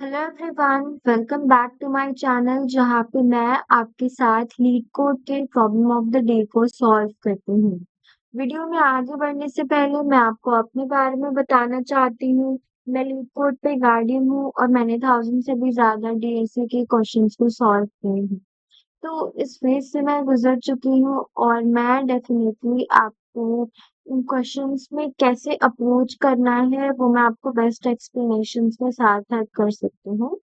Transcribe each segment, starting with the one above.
Hello everyone, welcome back to my channel जहाँ पे मैं आपके साथ लीड कोड के प्रॉब्लम ऑफ द डे को सॉल्व करती हूँ। वीडियो में आगे बढ़ने से पहले मैं आपको अपने बारे में बताना चाहती हूँ। मैं लीड कोड पे गार्डियन हूँ और मैंने 1000 से भी ज्यादा डीएसए के क्वेश्चंस को सॉल्व किए हैं। तो इस फेज से मैं गुजर चुकी हूँ और मैं डेफिनेटली आपको उन क्वेश्चंस में कैसे अप्रोच करना है वो मैं आपको बेस्ट एक्सप्लेनेशंस के साथ हेल्प कर सकती हूँ।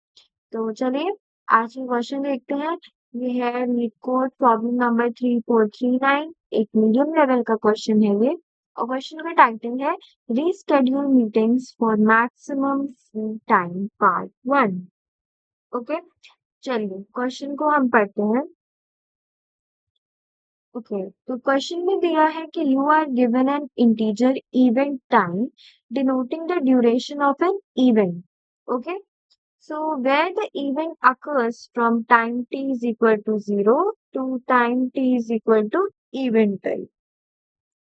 तो चलिए आज का क्वेश्चन देखते हैं। ये है नीट कोड प्रॉब्लम नंबर 3439। एक मीडियम लेवल का क्वेश्चन है ये और क्वेश्चन का टाइटल है reschedule meetings for maximum free time part 1। Okay, चलिए क्वेश्चन को हम पढ़ते हैं। ओके, तो क्वेश्चन में दिया है कि you are given an integer event time denoting the duration of an event. Okay, so where the event occurs from time t is equal to 0 to time t is equal to event time.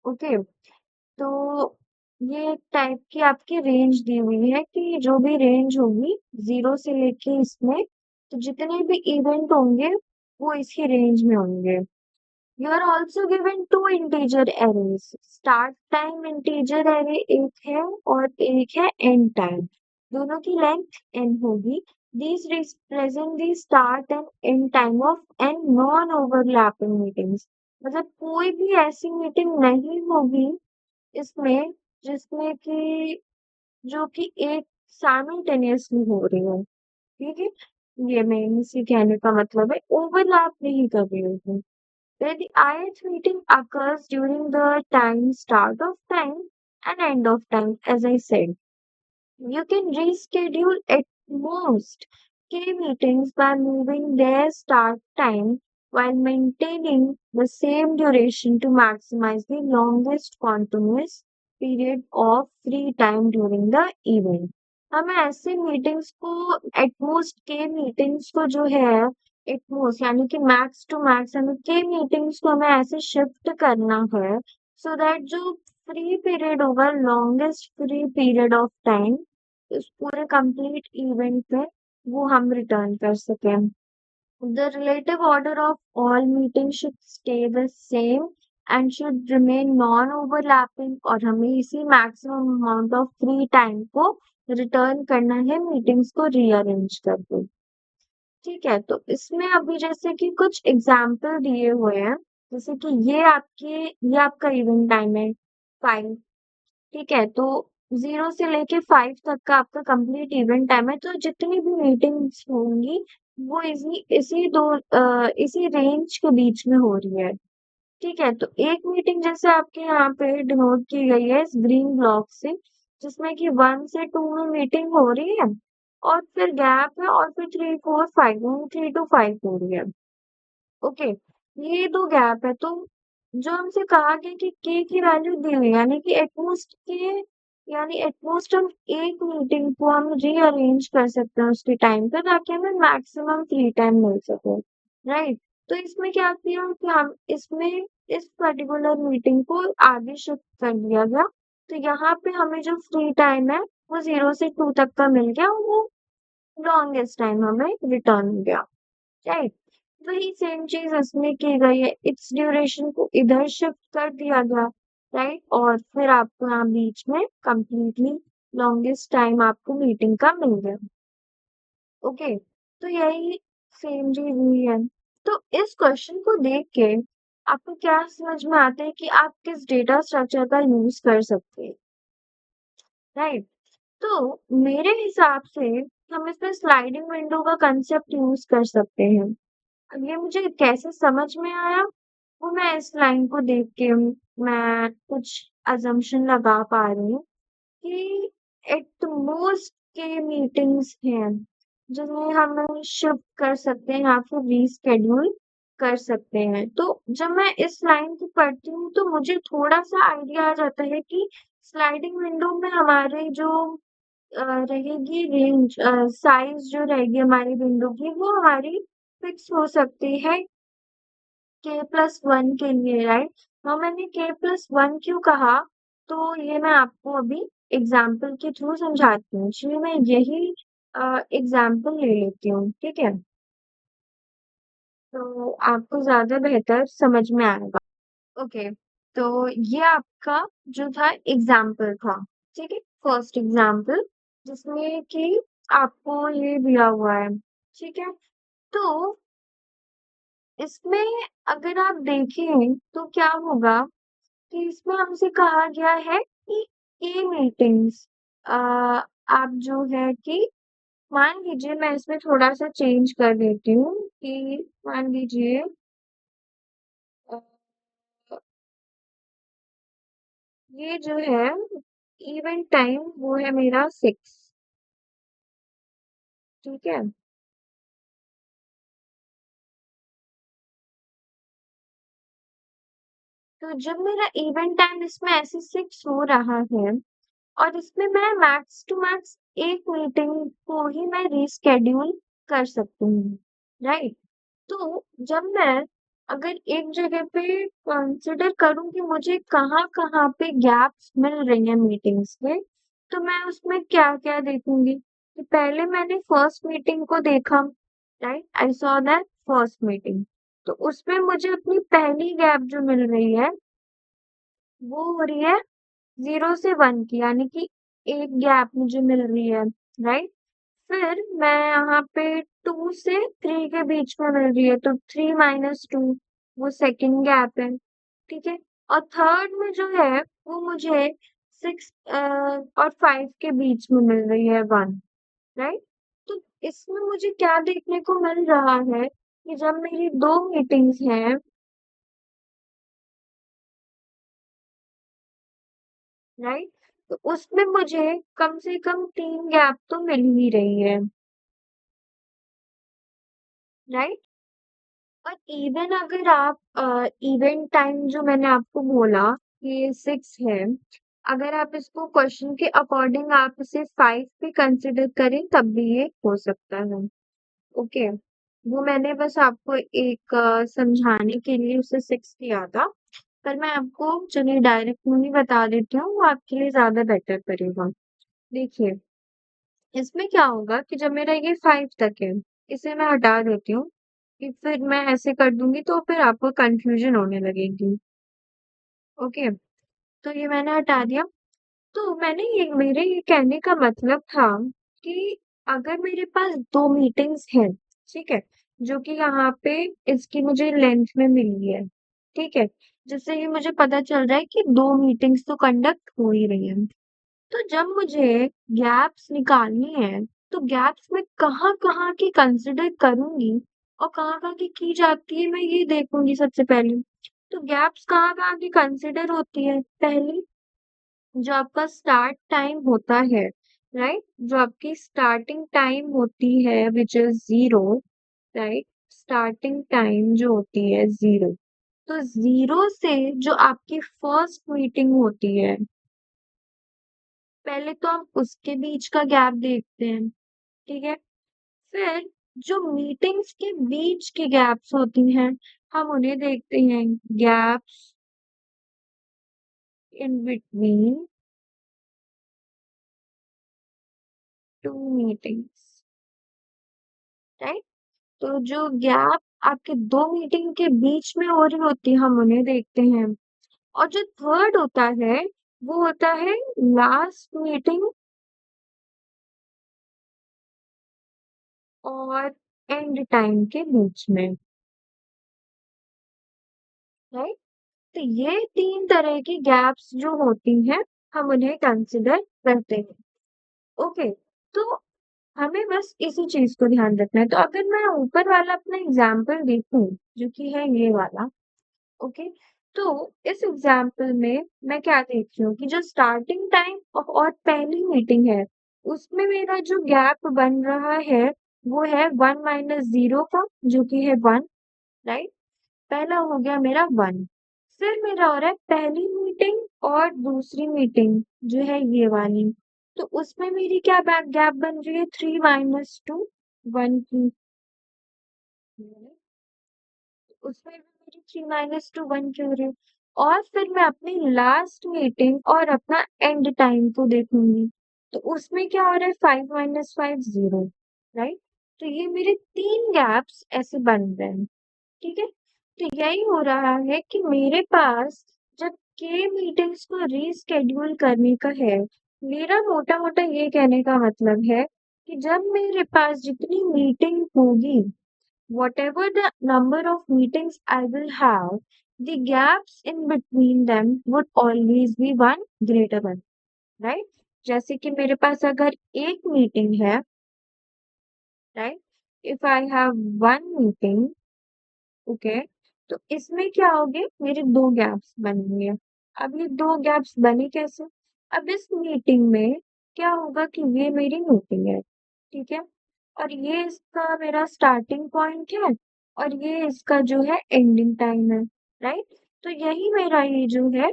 Okay, तो ये एक type की आपकी range दी हुई है कि जो भी रेंज होगी 0 से लेके इसमें तो जितने भी इवेंट होंगे वो इसकी रेंज में होंगे। You are also given two integer arrays. Start time integer array एक है और एक है end time. दोनों की लेंथ n होगी। These represent the start and end time of n non-overlapping meetings. मतलब कोई भी ऐसी मीटिंग नहीं होगी इसमें जिसमें कि जो कि एक साइमल्टेनियसली हो रही हो। ठीक है, ये मेन इसी कहने का मतलब है, ओवरलैप नहीं कर रही होगी। Where the ith meeting occurs during the time start of time and end of time, as I said. You can reschedule at most K meetings by moving their start time while maintaining the same duration to maximize the longest continuous period of free time during the event. हमें ऐसे meetings को at most के meetings को जो है at most यानी कि max to max हमें के मीटिंग्स को हमें ऐसे शिफ्ट करना है सो दैट जो फ्री पीरियड होगा longest free period of time उस पूरे कंप्लीट इवेंट पे वो हम रिटर्न कर सकें। The relative order of all meetings should stay the same and should remain non-overlapping और हमें इसी maximum amount of free time को रिटर्न करना है मीटिंग्स को रीअरेंज करके। ठीक है, तो इसमें अभी जैसे कि कुछ एग्जाम्पल दिए हुए हैं, जैसे कि ये आपका इवेंट टाइम है 5। ठीक है, तो 0 से लेके 5 तक का आपका कंप्लीट इवेंट टाइम है, तो जितनी भी मीटिंग्स होंगी वो इसी रेंज के बीच में हो रही है। ठीक है, तो एक मीटिंग जैसे आपके यहाँ पे डिनोट की गई है इस ग्रीन ब्लॉक से, जिसमें कि 1 से 2 में मीटिंग हो रही है और फिर गैप है और फिर 3 4 5 3 to 5 हो रही है। ओके, ये दो गैप है, तो जो हमसे कहा गया कि के की वैल्यू दी हुई है यानी एटमोस्ट हम एक मीटिंग को हम रीअरेंज कर सकते हैं उसके टाइम पे ताकि हमें मैक्सिमम फ्री टाइम मिल सके, राइट। तो इसमें क्या किया कि हम इसमें इस पर्टिकुलर मीटिंग को आगे शिफ्ट कर दिया गया, तो यहाँ पे हमें जो फ्री टाइम है वो 0 से 2 तक का मिल गया, वो लॉन्गेस्ट टाइम हमें रिटर्न हो गया, राइट। वही सेम चीज इसमें की गई है, इट्स ड्यूरेशन को इधर शिफ्ट कर दिया गया, राइट, और फिर आपको यहाँ बीच में कंप्लीटली लॉन्गेस्ट टाइम आपको मीटिंग का मिल गया। ओके, तो यही सेम चीज हुई है। तो इस क्वेश्चन को देख के आपको क्या समझ में आता है कि आप किस डेटा स्ट्रक्चर का यूज कर सकते हैं, राइट। तो मेरे हिसाब से हम इसमें स्लाइडिंग विंडो का कंसेप्ट यूज कर सकते हैं। अब ये मुझे कैसे समझ में आया वो मैं इस लाइन को देख के मैं कुछ अजम्पशन लगा पा रही हूँ कि एट मोस्ट के मीटिंग्स हैं जिन्हें हम शिफ्ट कर सकते हैं या फिर रीस्केड्यूल कर सकते हैं। तो जब मैं इस लाइन को पढ़ती हूँ तो मुझे थोड़ा सा आइडिया आ जाता है कि स्लाइडिंग विंडो में हमारे जो रहेगी रेंज साइज जो रहेगी हमारी विंडो की वो हमारी फिक्स हो सकती है k+1 के लिए, राइट। और मैंने k+1 क्यों कहा तो ये मैं आपको अभी एग्जाम्पल के थ्रू समझाती हूँ। एक्चुअली मैं यही एग्जाम्पल ले लेती हूँ, ठीक है? तो आपको ज़्यादा बेहतर समझ में आएगा। ओके, तो ये आपका जो था एग्जाम्पल था, ठीक है? फर्स्ट एग्जाम्पल जिसमें कि आपको ये दिया हुआ है, ठीक है? तो इसमें अगर आप देखें तो क्या होगा कि इसमें हमसे कहा गया है कि ए मीटिंग्स आप जो है कि मान लीजिए मैं इसमें थोड़ा-सा चेंज कर देती हूँ कि मान लीजिए अ, ये जो है इवेंट टाइम वो है मेरा 6, ठीक है? तो जब मेरा इवेंट टाइम इसमें ऐसे 6 हो रहा है और इसमें मैं मैक्स टू मैक्स एक मीटिंग को ही मैं रीशेड्यूल कर सकती हूँ, राइट? तो जब मैं अगर एक जगह पे कंसिडर करूँ कि मुझे कहाँ-कहाँ पे गैप्स मिल रही हैं मीटिंग्स के, तो मैं उसमें क्या-क्या देखूँगी? कि पहले मैंने फर्स्ट मीटिंग को देखा, right? I saw that first meeting. तो उसमें मुझे अपनी पहली गैप जो मिल रही है, वो हो रही है 0 से 1 की, यानी कि एक गैप मुझे मिल रही है, राइट? फिर मैं यहाँ पे 2 से 3 के बीच में मिल रही है, तो 3 माइनस 2 वो सेकंड गैप है, ठीक है? और थर्ड में जो है वो मुझे 6 और 5 के बीच में मिल रही है 1, राइट? तो इसमें मुझे क्या देखने को मिल रहा है कि जब मेरी 2 मीटिंग्स हैं, राइट? तो उसमें मुझे कम से कम 3 गैप तो मिल ही रही है, राइट? और इवन अगर आप इवेंट टाइम जो मैंने आपको बोला कि 6 है, अगर आप इसको क्वेश्चन के अकॉर्डिंग आप इसे 5 भी कंसिडर करें तब भी ये हो सकता है। ओके, वो मैंने बस आपको एक समझाने के लिए उसे 6 किया था, पर मैं आपको चलिए डायरेक्ट में ही बता देती हूँ, वो आपके लिए ज़्यादा बेटर पड़ेगा। देखिए, इसमें क्या होगा कि जब मेरा ये 5 तक है, इसे मैं हटा देती हूँ, कि फिर मैं ऐसे कर दूँगी तो फिर आपको कन्फ्यूज़न होने लगेगी। ओके, तो ये मैंने हटा दिया। तो मैंने ये मेरे ये कहने का मतलब था कि अगर मेरे पास 2 मीटिंग्स हैं, ठीक है? जो कि यहाँ पे इसकी मुझे लेंथ में मिली है, ठीक है? जिससे ये मुझे पता चल रहा है कि 2 मीटिंग्स तो कंडक्ट हो ही रही हैं। तो जब मुझे गैप्स निकालनी है, तो गैप्स मैं कहाँ-कहाँ की कंसिडर करूँगी और कहाँ-कहाँ की जाती है, मैं ये देखूँगी सबसे पहले। तो गैप्स कहाँ-कहाँ की कंसिडर होती है? पहली, जो आपका स्टार्ट टाइम होता है, राइट? जो आपकी स्टार्टिंग टाइम होती है which is 0, right? Starting time जो होती है 0, तो 0 से जो आपकी फर्स्ट मीटिंग होती है, पहले तो हम उसके बीच का गैप देखते हैं, ठीक है? फिर जो मीटिंग्स के बीच की गैप्स होती हैं, हम उन्हें देखते हैं gaps in between 2 meetings, right? तो जो गैप आपके 2 मीटिंग के बीच में हो रही होती है, हम उन्हें देखते हैं। और जो थर्ड होता है, वो होता है लास्ट मीटिंग और एंड टाइम के बीच में, राइट? तो ये 3 तरह की गैप्स जो होती हैं, हम उन्हें कंसिडर करते हैं। ओके, तो हमें बस इसी चीज़ को ध्यान रखना है। तो अगर मैं ऊपर वाला अपना एग्ज़ाम्पल देखूँ, जो कि है ये वाला, ओके, तो इस एग्ज़ाम्पल में मैं क्या देख रही हूँ कि जो स्टार्टिंग टाइम और पहली मीटिंग है, उसमें मेरा जो गैप बन रहा है, वो है 1 माइनस 0 का, जो कि है 1, राइट? पहला हो गया मेरा 1। फिर मेरा हो रहा है पहली मीटिंग और दूसरी मीटिंग जो है ये वाली। तो उसमें मेरी क्या गैप बन रही है 3 माइनस 2 1 की। उसमें भी मेरी 3 माइनस 2 1 की हो रही है। और फिर मैं अपनी लास्ट मीटिंग और अपना एंड टाइम को देखूंगी। तो उसमें क्या हो रहा है 5 माइनस 5 0, राइट? तो ये मेरे 3 गैप्स ऐसे बन रहे हैं, ठीक है? तो यही हो रहा है कि मेरे पास जब के मीटिंग्स को रीशेड्यूल करने का है, मेरा मोटा-मोटा ये कहने का मतलब है कि जब मेरे पास जितनी मीटिंग होगी, whatever the number of meetings I will have, the gaps in between them would always be one greater one, right? जैसे कि मेरे पास अगर एक मीटिंग है, right? If I have one meeting, okay, तो इसमें क्या होंगे मेरे 2 गैप्स बनेंगे। अब ये 2 गैप्स बने कैसे? अब इस मीटिंग में क्या होगा कि ये मेरी मीटिंग है, ठीक है? और ये इसका मेरा स्टार्टिंग पॉइंट है और ये इसका जो है एंडिंग टाइम है, राइट? तो यही मेरा ये जो है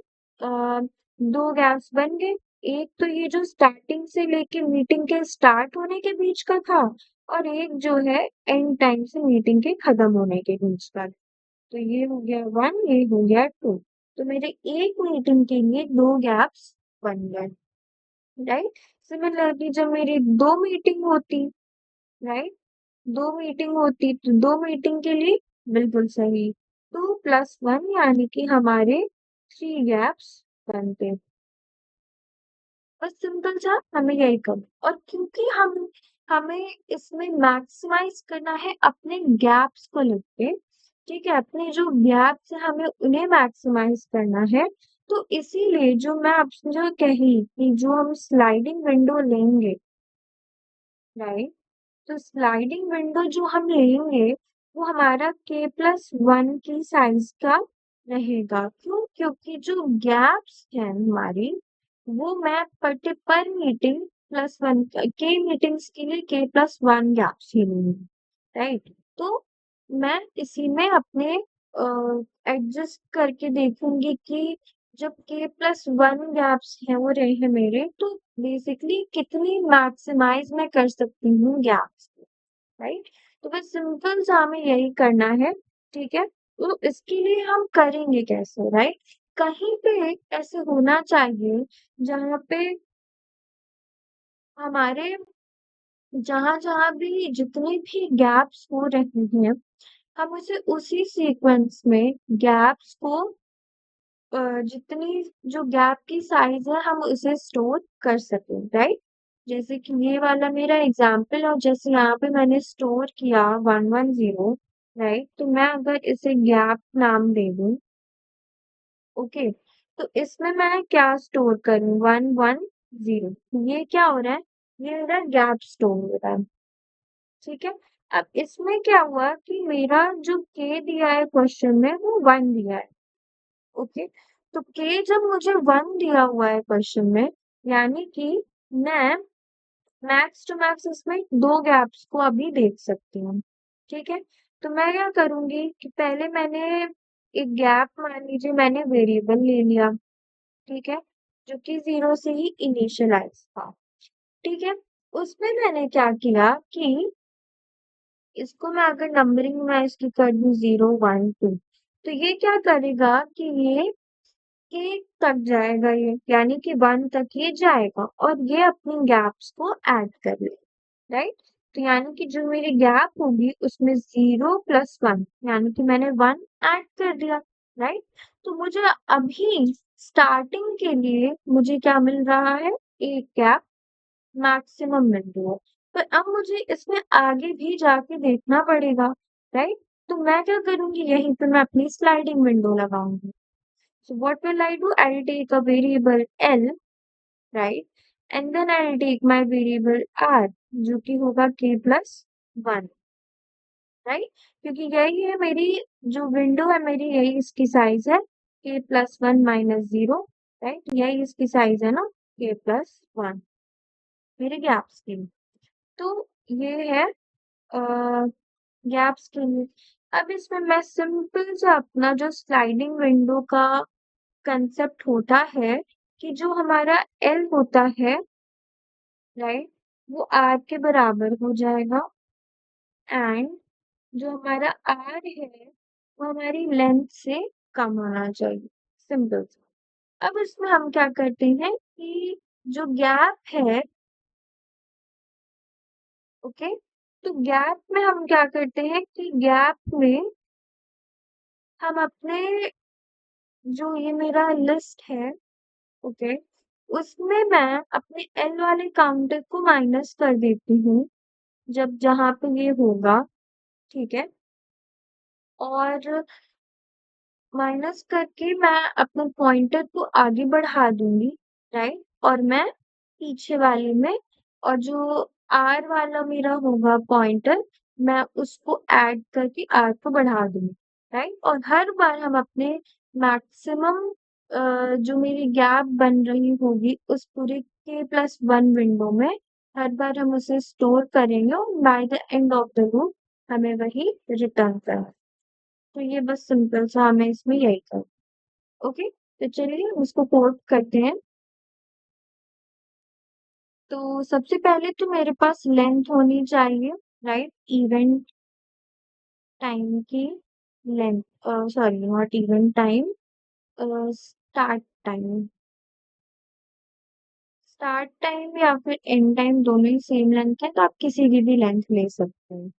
2 गैप्स बन गए। एक तो ये जो स्टार्टिंग से लेके मीटिंग के स्टार्ट होने के बीच का था और एक जो है एंड टाइम से मीटिंग के खत्म होने के बीच का। तो ये हो गया 1, ये हो गया 2। तो मेरे एक मीटिंग के लिए 2 गैप्स बन गए, राइट? सिमिलरली जब मेरी 2 मीटिंग होती, राइट? 2 मीटिंग होती तो 2 मीटिंग के लिए बिल्कुल सही 2 प्लस 1 यानी कि हमारे 3 गैप्स बनते। बस सिंपल सा हमें यही करना और क्योंकि हमें इसमें मैक्सिमाइज करना है अपने गैप्स को लेके, ठीक है? अपने जो गैप्स हैं हमें उन्हें मैक्सिमाइज करना है। तो इसीलिए जो मैं आपसे जो कही कि जो हम स्लाइडिंग विंडो लेंगे, राइट? तो स्लाइडिंग विंडो जो हम लेंगे वो हमारा k+1 की साइज का रहेगा। क्यों? क्योंकि जो गैप्स हैं हमारी वो मैं पर मीटिंग प्लस वन के मीटिंग्स के लिए k+1 गैप्स ही लूंगी, राइट? तो मैं इसी में अपने एडजस्ट करके देखूंगी कि जब k+1 गैप्स हैं वो रहे हैं मेरे तो बेसिकली कितनी मैक्सिमाइज मैं कर सकती हूँ गैप्स को, राइट? तो बस सिंपल सा हमें यही करना है, ठीक है? तो इसके लिए हम करेंगे कैसे, राइट? कहीं पे ऐसे होना चाहिए जहाँ पे हमारे जहाँ-जहाँ भी जितने भी गैप्स हो रहे हैं, हम उसे उसी सीक्वेंस में गैप्स को जितनी जो गैप की साइज है हम उसे स्टोर कर सकें, राइट? जैसे कि ये वाला मेरा एग्जाम्पल और जैसे यहाँ पे मैंने स्टोर किया 110, राइट? तो मैं अगर इसे गैप नाम दे दूं, ओके, तो इसमें मैं क्या स्टोर करूं 110, ये क्या हो रहा है? ये मेरा गैप स्टोर हो रहा है, ठीक है? अब इसमें क्या हुआ कि मेरा जो के दिया है क्वेश्चन में वो 1 दिया है, ओके, तो के जब मुझे 1 दिया हुआ है क्वेश्चन में यानी कि मैं मैक्स टू मैक्स इसमें 2 गैप्स को अभी देख सकती हूँ, ठीक है? तो मैं क्या करूंगी कि पहले मैंने एक गैप मान लीजिए मैंने वेरिएबल ले लिया, ठीक है? जो कि 0 से ही इनिशियलाइज था, ठीक है? उसमें मैंने क्या किया कि इसको मैं अगर नंबरिंग में इसकी कर दूं 0 1 2, तो ये क्या करेगा कि ये के तक जाएगा ये, यानी कि 1 तक ये जाएगा और ये अपनी गैप्स को ऐड कर ले, राइट? तो यानी कि जो मेरी गैप होगी उसमें 0 प्लस 1 यानी कि मैंने 1 ऐड कर दिया, राइट? तो मुझे अभी स्टार्टिंग के लिए मुझे क्या मिल रहा है? एक गैप मैक्सिमम मिल रहा है। पर अब मुझे इसमें आगे भी जाके देखना पड़ेगा, राइट? तो मैं क्या करूंगी यहीं पे मैं अपनी स्लाइडिंग विंडो लगाऊंगी। So what will I do? I'll take a variable L, right? And then I'll take my variable R, जो कि होगा k+1, right? क्योंकि यही है मेरी जो विंडो है मेरी यही इसकी साइज है k+1 माइनस 0, राइट? यही इसकी साइज है ना k+1 मेरे गैप्स की। तो ये है गैप्स के लिए। अब इसमें मैं सिंपल सा अपना जो स्लाइडिंग विंडो का कंसेप्ट होता है कि जो हमारा एल होता है, राइट, वो आर के बराबर हो जाएगा एंड जो हमारा आर है वो हमारी लेंथ से कम होना चाहिए, सिंपल। अब इसमें हम क्या करते हैं कि जो गैप है ओके। तो गैप में हम क्या करते हैं कि गैप में हम अपने जो ये मेरा लिस्ट है, ओके, उसमें मैं अपने एल वाले काउंटर को माइनस कर देती हूँ जब जहां पे ये होगा, ठीक है। और माइनस करके मैं अपने पॉइंटर को आगे बढ़ा दूंगी, राइट। और मैं पीछे वाले में, और जो आर वाला मेरा होगा पॉइंटर, मैं उसको ऐड करके आर को बढ़ा दूंगी, राइट। और हर बार हम अपने मैक्सिमम जो मेरी गैप बन रही होगी उस पूरे के प्लस वन विंडो में, हर बार हम उसे स्टोर करेंगे और by the end of the loop हमें वही रिटर्न करना। तो ये बस सिंपल सा हमें इसमें यही कर। ओके, तो चलिए हम इसको कोड करते हैं। तो सबसे पहले तो मेरे पास लेंथ होनी चाहिए, राइट, इवेंट टाइम की length, sorry not event time, start time. Start time या फिर एंड टाइम दोनों ही सेम लेंथ है, तो आप किसी की भी लेंथ ले सकते हैं।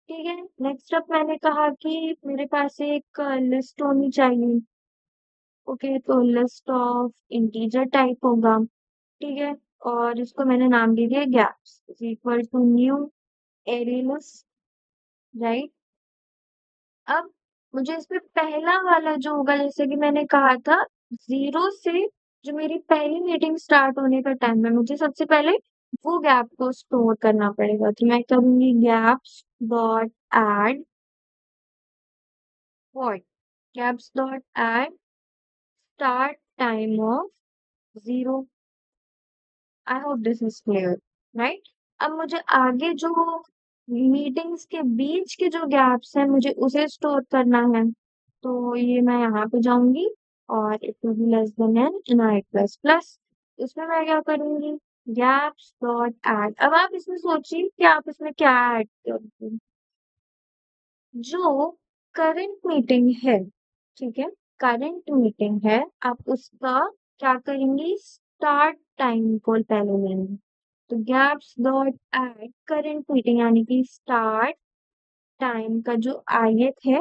ठीक है, नेक्स्ट अप मैंने कहा कि मेरे पास एक लिस्ट होनी चाहिए। ओके, तो लिस्ट ऑफ इंटीजर टाइप होगा, ठीक है। और इसको मैंने नाम दे दिया gaps is equal to new array list, right. अब मुझे इसमें पहला वाला जो होगा, जैसे कि मैंने कहा था, जीरो से जो मेरी पहली मीटिंग स्टार्ट होने का टाइम है, मुझे सबसे पहले वो गैप को स्टोर करना पड़ेगा। तो मैं करूंगी gaps dot add void, gaps dot add start time of zero. I hope this is clear, right. अब मुझे आगे जो मीटिंग्स के बीच के जो गैप्स हैं, मुझे उसे स्टोर करना है। तो ये मैं यहाँ पे जाऊंगी और it will be less than N इनराइट प्लस प्लस, इसमें मैं क्या करूंगी, गैप्स डॉट ऐड। अब आप इसमें सोचिए कि आप इसमें क्या ऐड करोगे। जो करंट मीटिंग है, ठीक है, करंट मीटिंग है, आप उसका क्या करेंगे, स्टार्ट टाइम को पहले लेंगे। तो gaps dot add current meeting यानी कि स्टार्ट टाइम का जो आयत है,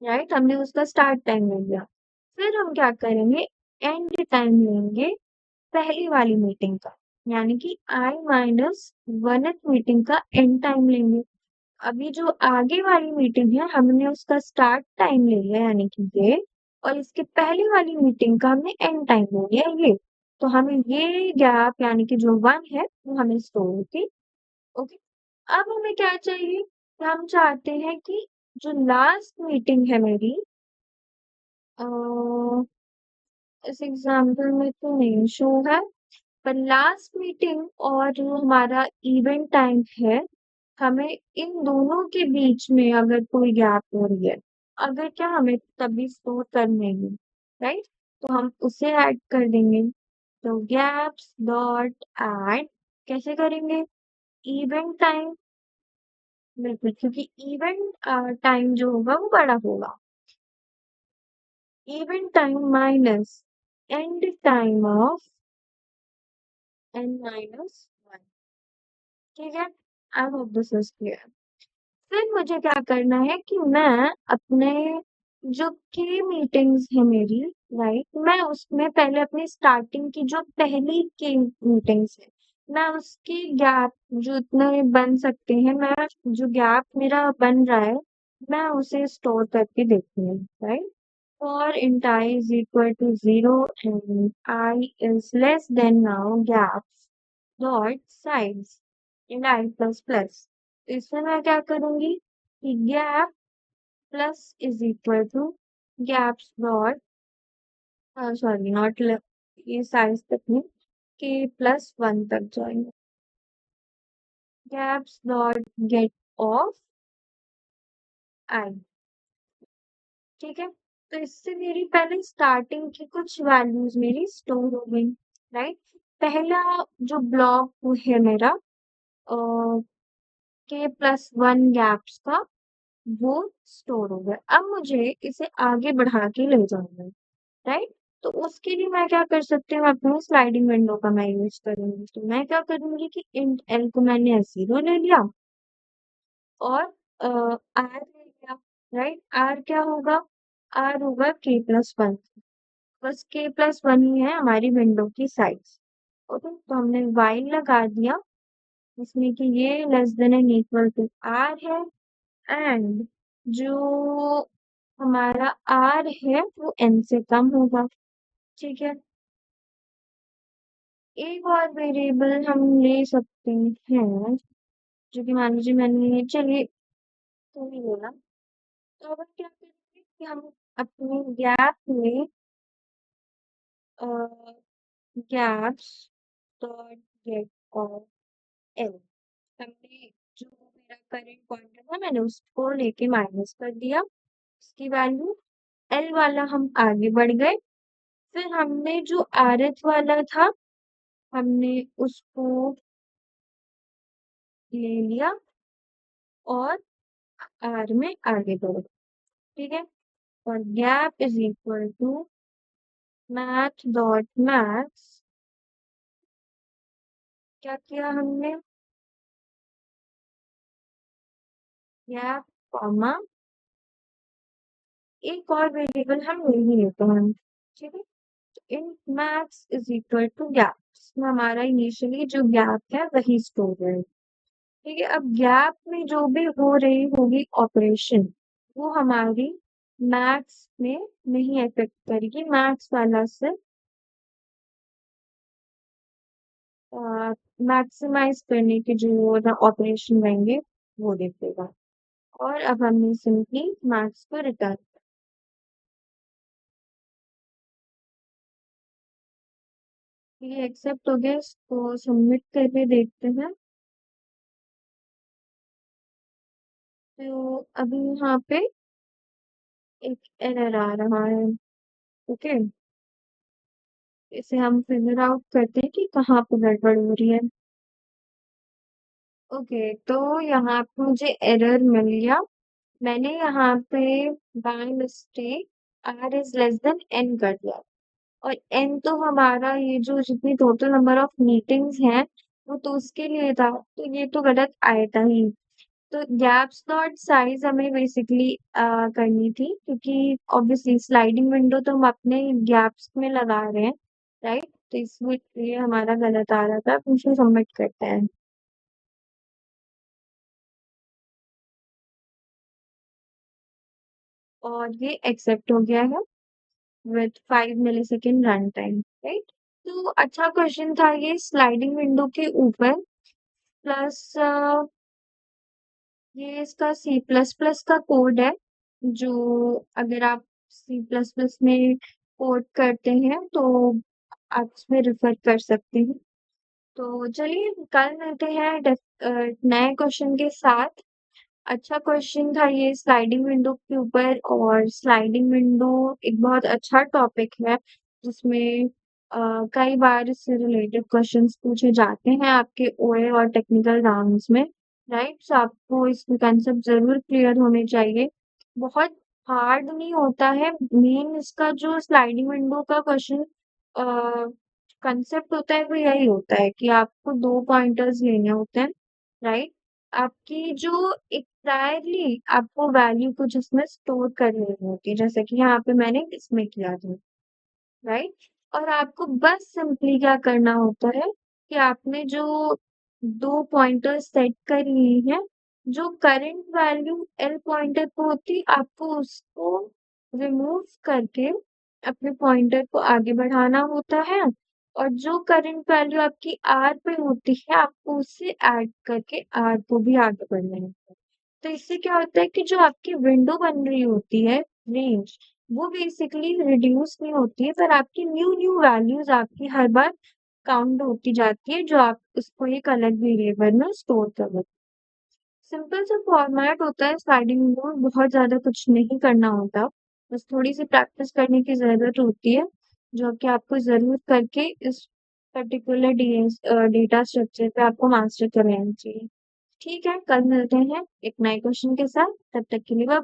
राइट, हमने उसका स्टार्ट टाइम ले लिया। फिर हम क्या करेंगे, एंड टाइम लेंगे पहली वाली मीटिंग का, यानी कि आई माइनस वन मीटिंग का एंड टाइम लेंगे। अभी जो आगे वाली मीटिंग है हमने उसका स्टार्ट टाइम ले लिया यानी कि ये, और इसके पहले वाली मीटिंग का हमने एंड टाइम ले लिया ये। तो हमें ये गैप यानी कि जो वन है वो हमें स्टोर होती। ओके, अब हमें क्या चाहिए, हम चाहते हैं कि जो लास्ट मीटिंग है मेरी, इस एग्जाम्पल में तो नहीं शो है, पर लास्ट मीटिंग और जो हमारा इवेंट टाइम है, हमें इन दोनों के बीच में अगर कोई गैप हो रही है, अगर क्या हमें तभी स्टोर करने हैं, राइट, तो हम उसे ऐड कर देंगे। तो गैप्स डॉट ऐड कैसे करेंगे, इवेंट टाइम, बिल्कुल, क्योंकि इवेंट टाइम जो होगा वो बड़ा होगा। Event time minus end time of n minus one, ठीक है। I hope this is clear. फिर मुझे क्या करना है कि मैं अपने जो की मीटिंग्स है मेरी, राइट, मैं उसमें पहले अपनी स्टार्टिंग की जो पहली की मीटिंग्स है, मैं उसकी गैप जो इतने बन सकते हैं, मैं जो गैप मेरा बन रहा है मैं उसे स्टोर करके देखती हूँ, right. For int I is equal to 0 and I is less than now gaps dot size int I plus plus। तो इसमें मैं क्या करूंगी कि gap plus is equal to gaps dot, sorry not, ये साइज तक नहीं, के प्लस वन तक जाएंगे, gaps dot get of I, ठीक है। तो इससे मेरी पहले स्टार्टिंग की कुछ वैल्यूज मेरी स्टोर हो गई, राइट। पहला जो ब्लॉक है मेरा के प्लस वन गैप्स का, वो स्टोर हो गया। अब मुझे इसे आगे बढ़ा के ले जाना है, राइट। तो उसके लिए मैं क्या कर सकती हूँ, अपनी स्लाइडिंग विंडो का मैं यूज करूंगी। तो मैं क्या करूंगी कि इंट एल को मैंने S0 ले लिया और आर ले लिया। राइट, आर क्या होगा, आर होगा k+1। बस k+1 ही है हमारी विंडो की साइज। ओके, तो हमने वाइल लगा दिया इसमें कि ये less than and equal to r है, एंड जो हमारा आर है वो n से कम होगा। ठीक है, एक और वेरिएबल हम ले सकते हैं, जो कि मान लीजिए मैंने, चलिए तो नहीं लेना। तो अब हम क्या करेंगे कि हम अपने गैप में गैप्स डॉट गेट और एल, हमने जो मेरा करंट पॉइंटर था मैंने उसको लेके माइनस कर दिया उसकी वैल्यू, एल वाला हम आगे बढ़ गए। फिर हमने जो आर एच वाला था हमने उसको ले लिया और आर में आगे बढ़े। ठीक है, और gap is equal to math dot maths, क्या किया हमने, गैप कॉमा एक और वेरिएबल हम ले ही लेते हैं। ठीक है, इन maths is equal to gap, हमारा इनिशियली जो गैप है वही स्टोर है। ठीक है, अब गैप में जो भी हो रही होगी ऑपरेशन वो हमारी मैथ्स में नहीं इफेक्ट करेगी, मैथ्स वाला सिर्फ मैक्सिमाइज करने के जो ऑपरेशन रहेंगे वो देखेगा। और अब हमने सिंपली मैथ्स को रिटर्न, ये एक्सेप्ट हो गया, इसको सबमिट करके देखते हैं। तो अभी यहाँ पे एक एरर आ रहा है। ओके, इसे हम फिगर आउट करते हैं कि कहाँ पे गड़बड़ हो रही है। ओके, तो यहाँ पे मुझे एरर मिल गया, मैंने यहाँ पे by mistake r is less than n कर दिया, और एन तो हमारा ये जो जितनी टोटल नंबर ऑफ मीटिंग्स हैं वो तो उसके लिए था, तो ये तो गलत आया था ही। तो गैप्स डॉट साइज हमें बेसिकली करनी थी, क्योंकि ऑब्वियसली स्लाइडिंग विंडो तो हम अपने गैप्स में लगा रहे हैं। राइट, तो इसमें ये हमारा गलत आ रहा था, अब इसे सबमिट करते हैं। और ये एक्सेप्ट हो गया है with 5 millisecond run time. Right, तो अच्छा क्वेश्चन था ये स्लाइडिंग विंडो के ऊपर। प्लस ये इसका C++ का कोड है, जो अगर आप C++ में कोड करते हैं तो आप इसमें रेफर कर सकते हैं। तो चलिए कल मिलते हैं नए क्वेश्चन के साथ। अच्छा क्वेश्चन था ये स्लाइडिंग विंडो के ऊपर, और स्लाइडिंग विंडो एक बहुत अच्छा टॉपिक है जिसमें कई बार इससे रिलेटेड क्वेश्चंस पूछे जाते हैं आपके ओए और टेक्निकल राउंड्स में। राइट, सो आपको इसके कंसेप्ट जरूर क्लियर होने चाहिए, बहुत हार्ड नहीं होता है। मेन इसका जो स्लाइडिंग विंडो का क्वेश्चन कंसेप्ट होता है वो यही होता है कि आपको 2 पॉइंटर्स लेने होते हैं। राइट, आपकी जो एक प्रायरली आपको वैल्यू कुछ इसमें स्टोर करनी होती है, जैसे कि यहाँ पे मैंने इसमें किया था। राइट, और आपको बस सिंपली क्या करना होता है कि आपने जो 2 पॉइंटर सेट कर ली है, जो करंट वैल्यू एल पॉइंटर पे होती आपको उसको रिमूव करके अपने पॉइंटर को आगे बढ़ाना होता है, और जो करंट वैल्यू आपकी आर पे होती है आपको उससे ऐड करके आर को भी आगे बढ़ना है। तो इससे क्या होता है कि जो आपकी विंडो बन रही होती है, रेंज, वो बेसिकली रिड्यूस नहीं होती है, पर आपकी न्यू न्यू वैल्यूज आपकी हर बार काउंट होती जाती है, जो आप उसको एक अलग वेरिएबल में स्टोर कर लेते। सिंपल सा फॉर्मेट होता है स्लाइडिंग विंडो में, बहुत ज्यादा कुछ नहीं करना होता, बस थोड़ी सी प्रैक्टिस करने की जरूरत होती है, जो कि आपको जरूर करके इस पर्टिकुलर डेटा स्ट्रक्चर पे आपको मास्टर कर लेना चाहिए। ठीक है, कल मिलते हैं एक नए क्वेश्चन के साथ, तब तक के लिए बाय।